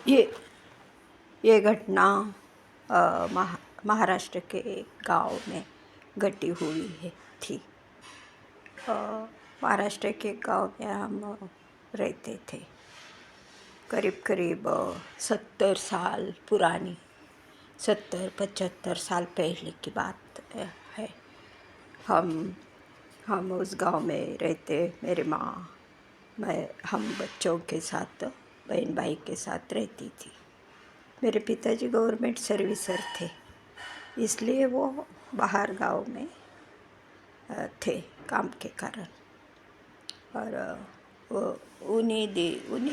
ये ये घटना महाराष्ट्र के एक गांव में घटी हुई थी। अ, महाराष्ट्र के गांव में हम रहते थे। करीब करीब 70 साल पुरानी, 70-75 साल पहले की बात है। हम उस गांव में रहते, मेरी माँ, मैं, हम बच्चों के साथ, बहन भाई के साथ रहती थी। मेरे पिताजी गवर्नमेंट सर्विसर थे, इसलिए वो बाहर गांव में थे काम के कारण। और वो उन्हीं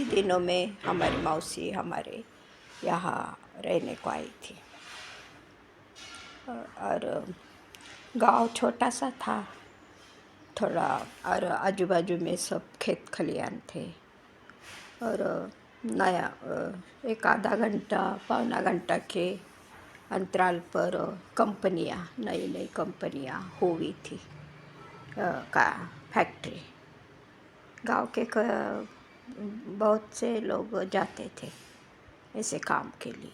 दिनों में हमारी मौसी हमारे यहाँ रहने को आई थी। और गांव छोटा सा था थोड़ा, और आजू बाजू में सब खेत खलियान थे। और नया एक आधा घंटा पौना घंटा के अंतराल पर नई नई कंपनियां हुई थी। का फैक्ट्री गांव के बहुत से लोग जाते थे ऐसे काम के लिए,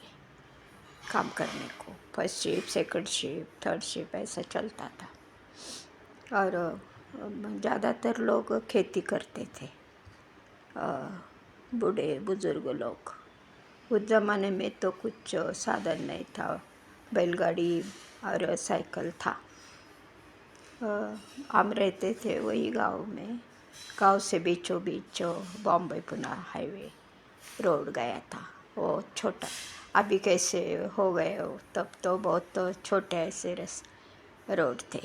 काम करने को। First shift, second shift, third shift ऐसा चलता था। और ज़्यादातर लोग खेती करते थे, बूढ़े बुज़ुर्ग लोग। उस ज़माने में तो कुछ साधन नहीं था, बैलगाड़ी और साइकिल था। हम रहते थे वही गांव में। गांव से बीचों बीच बॉम्बे पुणे हाईवे रोड गया था। वो छोटा, अभी कैसे हो गए हो, तब तो बहुत छोटे ऐसे रोड थे।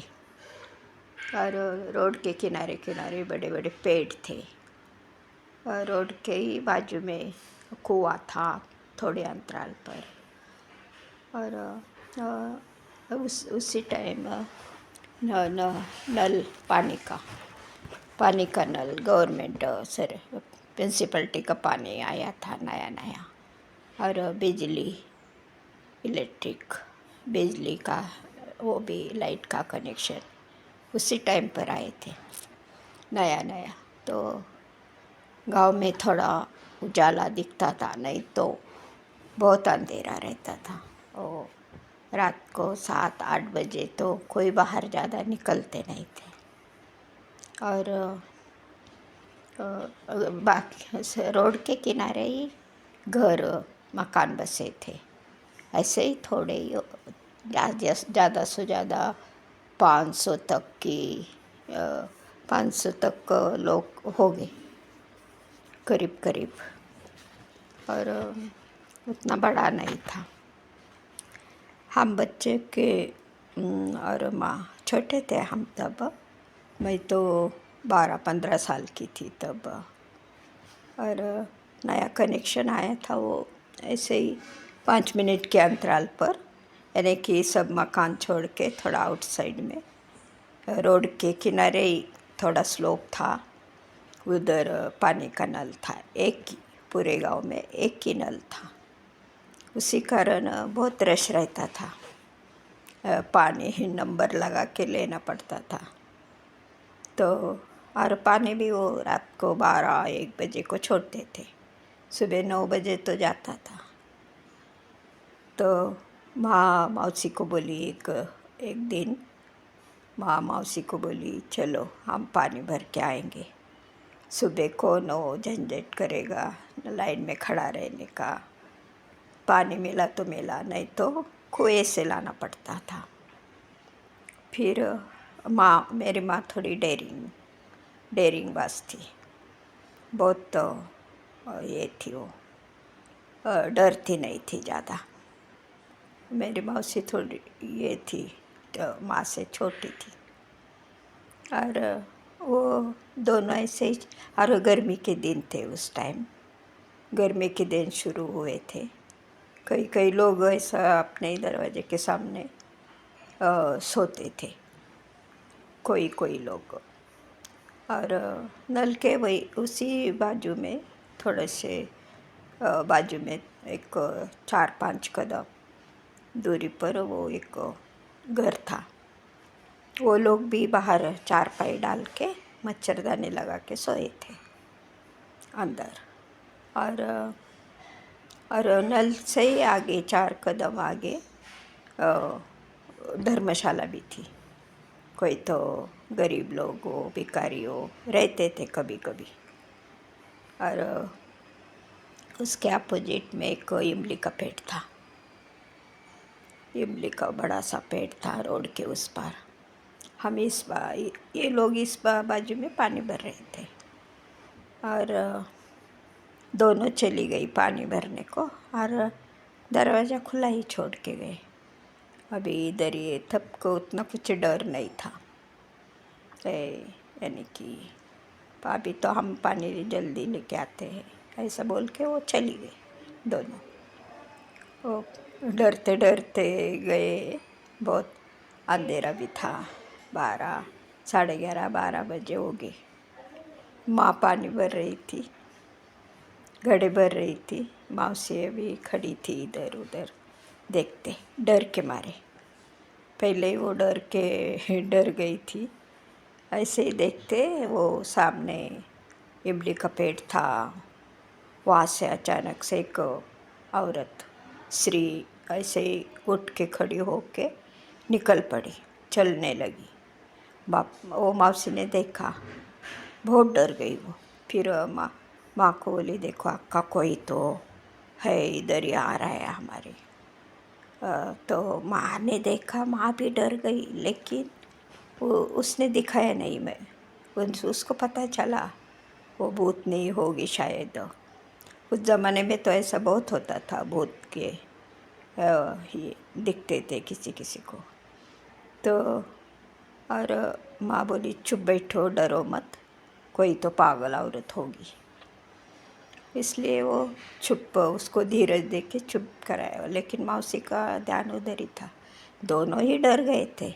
और रोड के किनारे किनारे बड़े बड़े पेड़ थे। रोड के ही बाजू में कुआं था थोड़े अंतराल पर। और उसी टाइम नल, पानी का नल गवर्नमेंट सर म्यूनसिपलिटी का पानी आया था नया नया। और इलेक्ट्रिक बिजली का, वो भी लाइट का कनेक्शन उसी टाइम पर आए थे नया नया। तो गांव में थोड़ा उजाला दिखता था, नहीं तो बहुत अंधेरा रहता था। और रात को 7-8 बजे तो कोई बाहर ज़्यादा निकलते नहीं थे। और बाकी रोड के किनारे ही घर मकान बसे थे। ऐसे ही थोड़े ही, ज़्यादा से ज़्यादा 500 तक की 500 तक लोग हो गए करीब करीब। और उतना बड़ा नहीं था। हम बच्चे के और माँ छोटे थे हम तब। मैं तो 12-15 साल की थी तब। और नया कनेक्शन आया था, वो ऐसे ही 5 मिनट के अंतराल पर, यानी कि सब मकान छोड़ के थोड़ा आउटसाइड में रोड के किनारे ही थोड़ा स्लोप था, उधर पानी का नल था। एक ही, पूरे गांव में एक ही नल था। उसी कारण बहुत रश रहता था। पानी ही नंबर लगा के लेना पड़ता था। तो और पानी भी वो रात को 12-1 बजे को छोड़ते थे, सुबह 9 बजे तो जाता था। तो माँ मौसी को बोली एक दिन, माँ मौसी को बोली चलो हम पानी भर के आएंगे। सुबह कौन वो झंझट करेगा लाइन में खड़ा रहने का। पानी मिला तो मिला, नहीं तो कुएं से लाना पड़ता था। फिर मेरी माँ थोड़ी डेयरिंग बाज थी, बहुत ये थी वो, डरती नहीं थी ज़्यादा। मेरी मौसी थोड़ी ये थी, तो माँ से छोटी थी। और वो दोनों ऐसे ही। और गर्मी के दिन थे उस टाइम, गर्मी के दिन शुरू हुए थे। कई लोग ऐसा अपने दरवाजे के सामने सोते थे, कोई लोग। और नल के वही उसी बाजू में, थोड़े से बाजू में एक 4-5 कदम दूरी पर वो एक घर था। वो लोग भी बाहर चारपाई डाल के मच्छरदानी लगा के सोए थे अंदर। और और नल से ही आगे 4 कदम आगे धर्मशाला भी थी। कोई तो गरीब लोग हो, भिखारी हो, रहते थे कभी कभी। और उसके अपोजिट में एक इमली का पेड़ था। इमली का बड़ा सा पेड़ था रोड के उस पार। हम ये लोग इस बाजू में पानी भर रहे थे। और दोनों चली गई पानी भरने को और दरवाज़ा खुला ही छोड़ के गए। अभी इधर ये तब को उतना कुछ डर नहीं था, यानी कि अभी तो हम पानी जल्दी लेके आते हैं, ऐसा बोल के वो चली गई दोनों। वो डरते डरते गए। बहुत अंधेरा भी था, 12, साढ़े 11, 12 बजे हो गए। माँ पानी भर रही थी, घड़े भर रही थी। मौसी भी खड़ी थी इधर उधर देखते, डर के मारे। पहले ही वो डर गई थी। ऐसे ही देखते वो सामने इमली का पेड़ था। वहाँ से अचानक से एक औरत स्त्री ऐसे ही उठ के खड़ी होके निकल पड़ी, चलने लगी। वो मौसी ने देखा, बहुत डर गई वो। फिर माँ को बोली, देखो अक्का कोई तो है इधर ही आ रहा है हमारे। तो माँ ने देखा, माँ भी डर गई, लेकिन उसने दिखाया नहीं। उसको पता चला वो भूत नहीं होगी शायद। उस ज़माने में तो ऐसा बहुत होता था, भूत के ये दिखते थे किसी किसी को। तो और माँ बोली, चुप बैठो, डरो मत, कोई तो पागल औरत होगी। इसलिए वो चुप, उसको धीरज दे के चुप कराया। लेकिन मौसी का ध्यान उधर ही था, दोनों ही डर गए थे।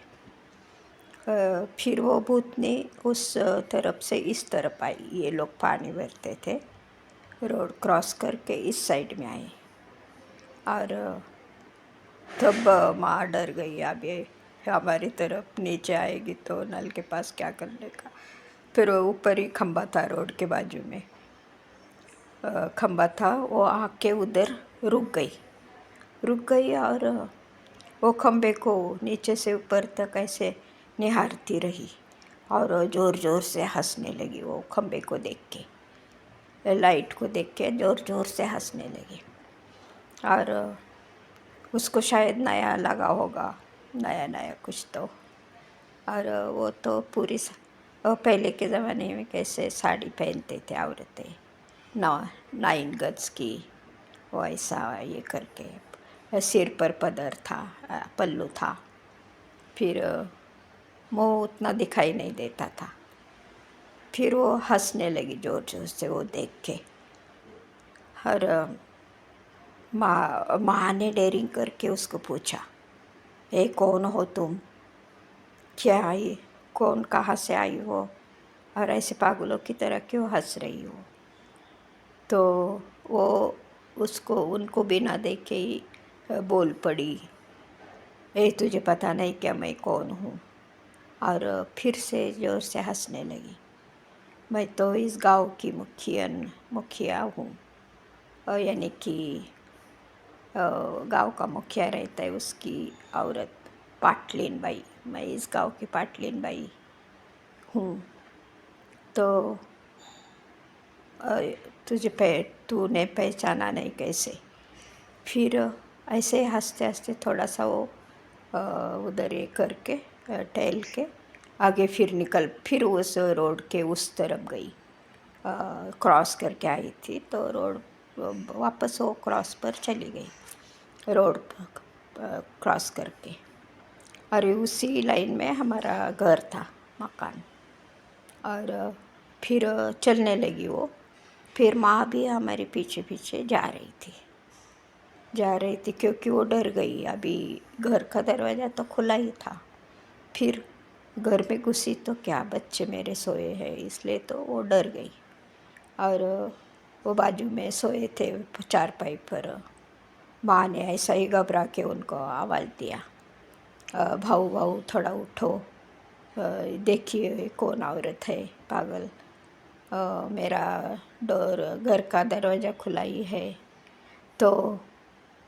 फिर वो भूतनी उस तरफ से इस तरफ आई। ये लोग पानी भरते थे, रोड क्रॉस करके इस साइड में आए। और तब माँ डर गई, अब ये हमारी तरफ नीचे आएगी तो नल के पास क्या करने का। फिर ऊपर ही खंबा था रोड के बाजू में, खंबा था। वो आके उधर रुक गई और वो खंबे को नीचे से ऊपर तक ऐसे निहारती रही और ज़ोर ज़ोर से हंसने लगी। वो खंबे को देख के, लाइट को देख के ज़ोर ज़ोर से हंसने लगी। और उसको शायद नया लगा होगा, नया नया कुछ तो। और वो तो वो पहले के ज़माने में कैसे साड़ी पहनते थे औरतें, 9 गज की, वो ऐसा ये करके, सिर पर पदर था, पल्लू था। फिर मुँह उतना दिखाई नहीं देता था। फिर वो हंसने लगी ज़ोर ज़ोर से वो देख के। और माँ ने डेयरिंग करके उसको पूछा, ए कौन हो तुम, क्या आई, कौन, कहाँ से आई हो, और ऐसे पागलों की तरह क्यों हंस रही हो। तो वो उनको बिना देखे ही बोल पड़ी, तुझे पता नहीं क्या मैं कौन हूँ। और फिर से ज़ोर से हंसने लगी। मैं तो इस गांव की मुखिया हूँ, यानी कि गांव का मुखिया रहता है, उसकी औरत पाटलीन बाई। मैं इस गांव की पाटलीन बाई हूँ। तो तूने पहचाना नहीं कैसे। फिर ऐसे हंसते हंसते थोड़ा सा वो उधर ये करके टहल के आगे फिर उस रोड के उस तरफ गई। क्रॉस करके आई थी तो रोड वापस वो क्रॉस पर चली गई, रोड क्रॉस करके। और उसी लाइन में हमारा घर था, मकान। और फिर चलने लगी वो। फिर माँ भी हमारे पीछे पीछे जा रही थी क्योंकि वो डर गई। अभी घर का दरवाज़ा तो खुला ही था। फिर घर में घुसी तो क्या, बच्चे मेरे सोए हैं, इसलिए तो वो डर गई। और वो बाजू में सोए थे चारपाई पर। माँ ने ऐसा ही घबरा के उनको आवाज़ दिया, भाऊ भाऊ थोड़ा उठो, देखिए कौन औरत है, पागल, मेरा घर का दरवाज़ा खुला ही है। तो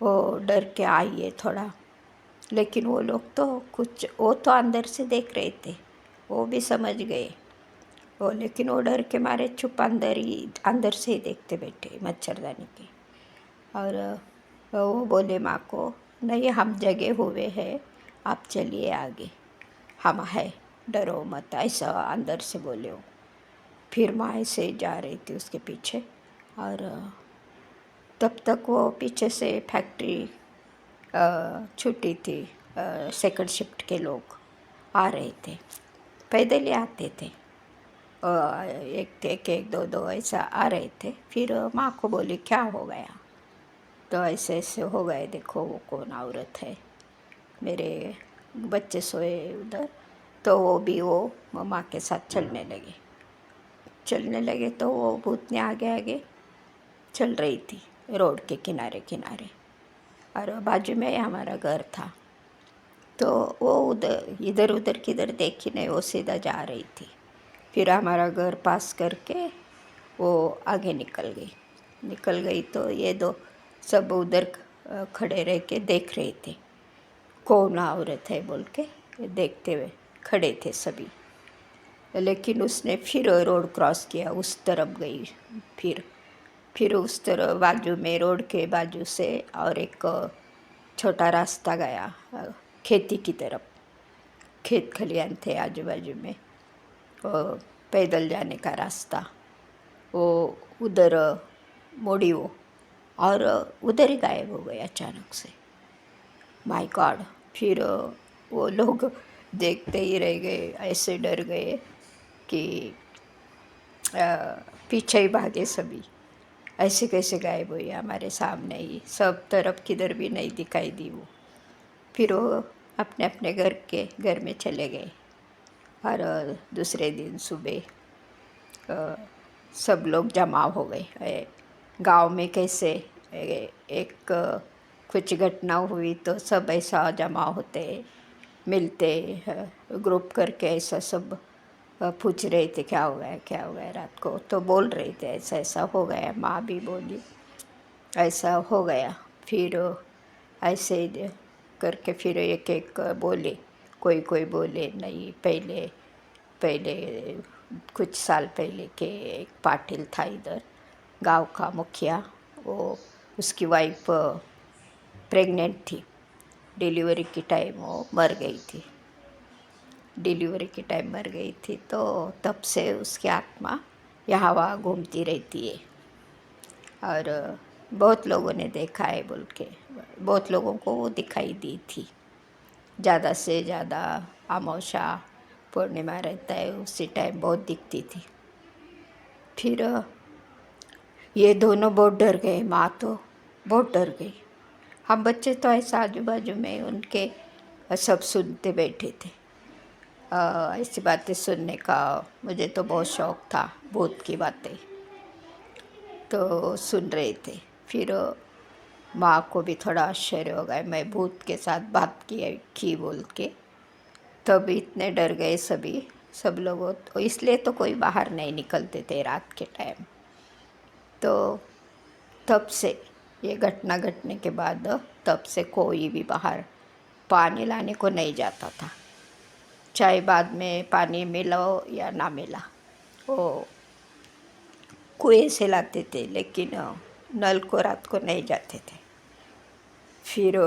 वो डर के आइए थोड़ा, लेकिन वो लोग तो कुछ, वो तो अंदर से देख रहे थे, वो भी समझ गए वो, लेकिन वो डर के मारे चुप अंदर से ही देखते बैठे मच्छरदानी के। और वो बोले माँ को, नहीं हम जगे हुए हैं, आप चलिए आगे, हम है, डरो मत, ऐसा अंदर से बोले वो। फिर माँ ऐसे जा रही थी उसके पीछे, और तब तक वो पीछे से फैक्ट्री छुट्टी थी, सेकंड शिफ्ट के लोग आ रहे थे, पैदल ही आते थे, एक दो दो ऐसा आ रहे थे। फिर माँ को बोली क्या हो गया, तो ऐसे ऐसे हो गए, देखो वो कौन औरत है, मेरे बच्चे सोए उधर। तो वो माँ के साथ चलने लगे तो वो भूतनी आगे आगे चल रही थी रोड के किनारे किनारे, और बाजू में हमारा घर था। तो वो इधर उधर किधर देखी नहीं, वो सीधा जा रही थी। फिर हमारा घर पास करके वो आगे निकल गई तो ये दो सब उधर खड़े रह के देख रहे थे, कौन औरत है बोल के देखते हुए खड़े थे सभी। लेकिन उसने फिर रोड क्रॉस किया, उस तरफ गई। फिर उस तरफ बाजू में, रोड के बाजू से और एक छोटा रास्ता गया खेती की तरफ, खेत खलियान थे आजू बाजू में, पैदल जाने का रास्ता, वो उधर मोड़ी वो, और उधर ही गायब हो गए अचानक से। My God! फिर वो लोग देखते ही रह गए, ऐसे डर गए कि पीछे ही भागे सभी। ऐसे कैसे गायब हुई हमारे सामने ही, सब तरफ किधर भी नहीं दिखाई दी वो। फिर वो अपने अपने घर में चले गए। और दूसरे दिन सुबह सब लोग जमा हो गए। गांव में कैसे एक कुछ घटना हुई तो सब ऐसा जमा होते, मिलते, ग्रुप करके ऐसा सब पूछ रहे थे क्या हुआ है रात को, तो बोल रहे थे ऐसा ऐसा हो गया, माँ भी बोली ऐसा हो गया। फिर ऐसे ही करके फिर एक एक बोले, कोई बोले नहीं, पहले कुछ साल पहले के एक पाटिल था इधर गांव का मुखिया, वो उसकी वाइफ प्रेग्नेंट थी, डिलीवरी के टाइम वो मर गई थी। तो तब से उसकी आत्मा यहाँ वहाँ घूमती रहती है। और बहुत लोगों ने देखा है बोल के, बहुत लोगों को वो दिखाई दी थी। ज़्यादा से ज़्यादा अमावस्या पूर्णिमा रहता है उसी टाइम बहुत दिखती थी। फिर ये दोनों बहुत डर गए, माँ तो बहुत डर गई। हम बच्चे तो ऐसा आजू बाजू में उनके सब सुनते बैठे थे। ऐसी बातें सुनने का मुझे तो बहुत शौक़ था, भूत की बातें तो सुन रहे थे। फिर माँ को भी थोड़ा आश्चर्य हो गया, मैं भूत के साथ बात की बोल के, तब इतने डर गए सब लोग, तो इसलिए तो कोई बाहर नहीं निकलते थे रात के टाइम। तो तब से ये घटना घटने के बाद तब से कोई भी बाहर पानी लाने को नहीं जाता था, चाहे बाद में पानी मिला हो या ना मिला, वो कुएं से लाते थे, लेकिन नल को रात को नहीं जाते थे। फिर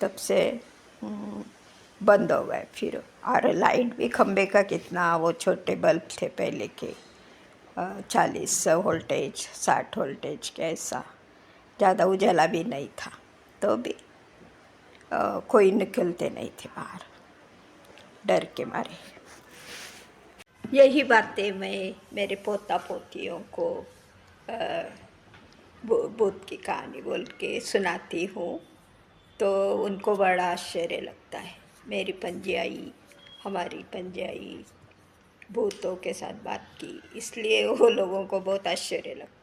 तब से बंद हो गए। फिर और लाइट भी खंबे का कितना, वो छोटे बल्ब थे पहले के, 40 वोल्टेज 60 वोल्टेज के, ऐसा ज़्यादा उजाला भी नहीं था, तो भी कोई निकलते नहीं थे बाहर डर के मारे। यही बातें मैं मेरे पोता पोतियों को भूत की कहानी बोल के सुनाती हूँ, तो उनको बड़ा आश्चर्य लगता है। हमारी पंजियाई भूतों के साथ बात की, इसलिए वो लोगों को बहुत आश्चर्य लगता है।